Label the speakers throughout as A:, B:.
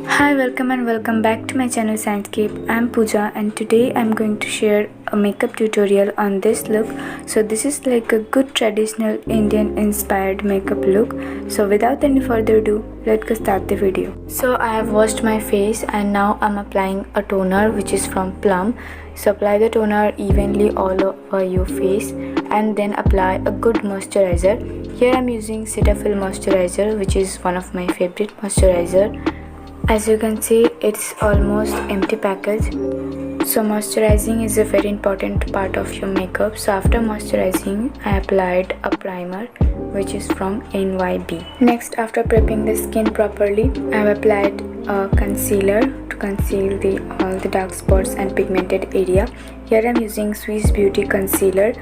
A: Hi, welcome back to my channel ShineScape. I'm Pooja and today I'm going to share a makeup tutorial on this look. So this is like a good traditional Indian inspired makeup look. So without any further ado, let's go start the video. So I have washed my face and now I'm applying a toner which is from Plum. So apply the toner evenly all over your face and then apply a good moisturizer. Here I'm using Cetaphil moisturizer, which is one of my favorite moisturizer. As you can see, it's almost empty package. So moisturizing is a very important part of your makeup. So after moisturizing, I applied a primer which is from NYB. Next, after prepping the skin properly, I have applied a concealer to conceal all the dark spots and pigmented area. Here I am using Swiss Beauty concealer.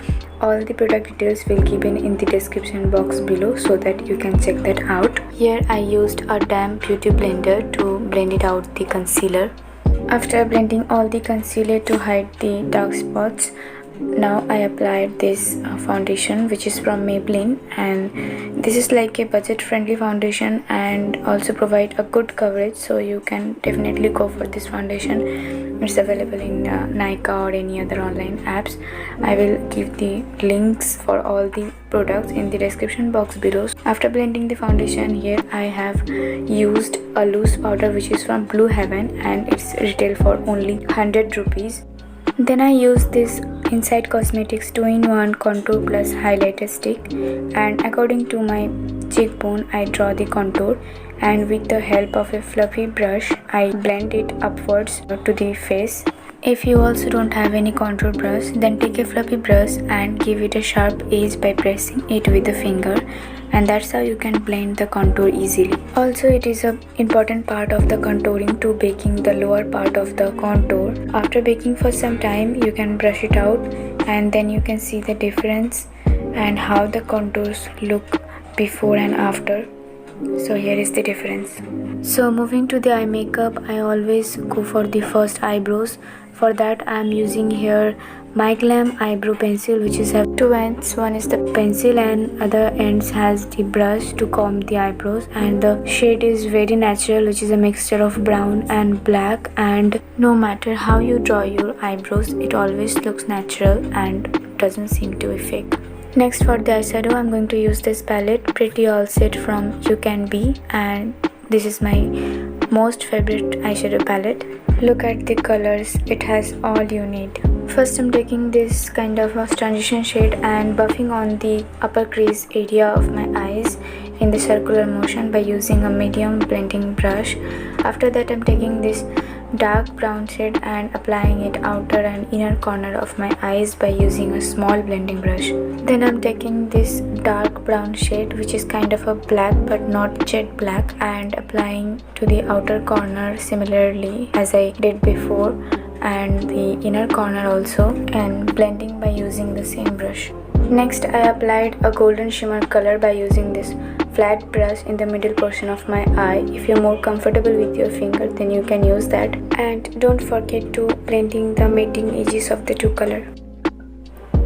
A: All the product details will be given in the description box below so that you can check that out. Here I used a damp beauty blender to blend it out the concealer. After blending all the concealer to hide the dark spots, now I applied this foundation which is from Maybelline, and this is like a budget friendly foundation and also provide a good coverage, so you can definitely go for this foundation. It's available in Nykaa or any other online apps. I will give the links for all the products in the description box below. After blending the foundation, here I have used a loose powder which is from Blue Heaven and it's retail for only 100 rupees. Then I use this Inside Cosmetics 2-in-1 contour plus highlighter stick, and according to my cheekbone I draw the contour, and with the help of a fluffy brush I blend it upwards to the face. If you also don't have any contour brush, then take a fluffy brush and give it a sharp edge by pressing it with the finger, and that's how you can blend the contour easily. Also, it is an important part of the contouring to baking the lower part of the contour. After baking for some time, you can brush it out and then you can see the difference and how the contours look before and after. So here is the difference. So moving to the eye makeup, I always go for the first eyebrows. For that I am using here My Glam eyebrow pencil, which is have two ends. One is the pencil and other ends has the brush to comb the eyebrows, and the shade is very natural, which is a mixture of brown and black, and no matter how you draw your eyebrows, it always looks natural and doesn't seem to be fake. Next, for the eyeshadow, I'm going to use this palette Pretty All Set from You Can Be, and this is my most favorite eyeshadow palette. Look at the colors, it has all you need. First, I'm taking this kind of a transition shade and buffing on the upper crease area of my eyes in the circular motion by using a medium blending brush. After that, I'm taking this dark brown shade and applying it outer and inner corner of my eyes by using a small blending brush. Then I'm taking this dark brown shade, which is kind of a black but not jet black, and applying to the outer corner similarly as I did before, and the inner corner also, and blending by using the same brush. Next, I applied a golden shimmer color by using this flat brush in the middle portion of my eye. If you're more comfortable with your finger, then you can use that. And don't forget to blending the mating edges of the two color.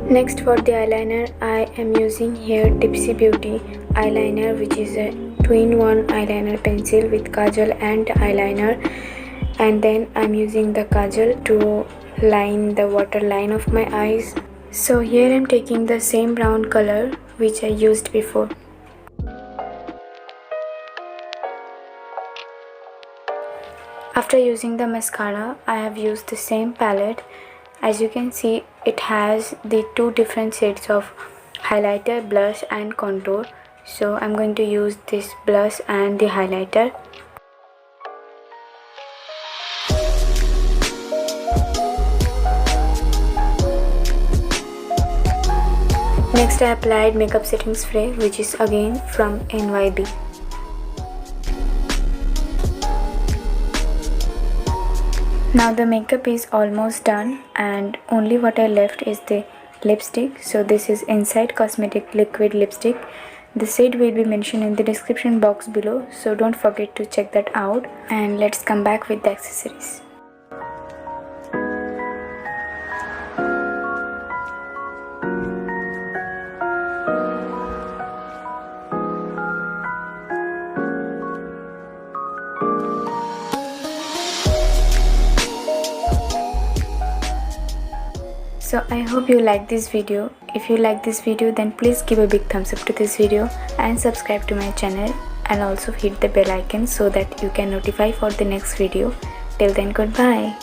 A: Next, for the eyeliner, I am using here Tipsy Beauty eyeliner, which is a 2-in-1 eyeliner pencil with kajal and eyeliner. And then I'm using the kajal to line the waterline of my eyes. So here I'm taking the same brown color which I used before. After using the mascara, I have used the same palette. As you can see, it has the two different shades of highlighter, blush and contour. So I'm going to use this blush and the highlighter. Next, I applied makeup setting spray, which is again from NYB. Now the makeup is almost done and only what I left is the lipstick. So this is Inside Cosmetic liquid lipstick. The shade will be mentioned in the description box below, so don't forget to check that out. And let's come back with the accessories. So I hope you like this video. If you like this video, then please give a big thumbs up to this video and subscribe to my channel, and also hit the bell icon so that you can notify for the next video. Till then, goodbye.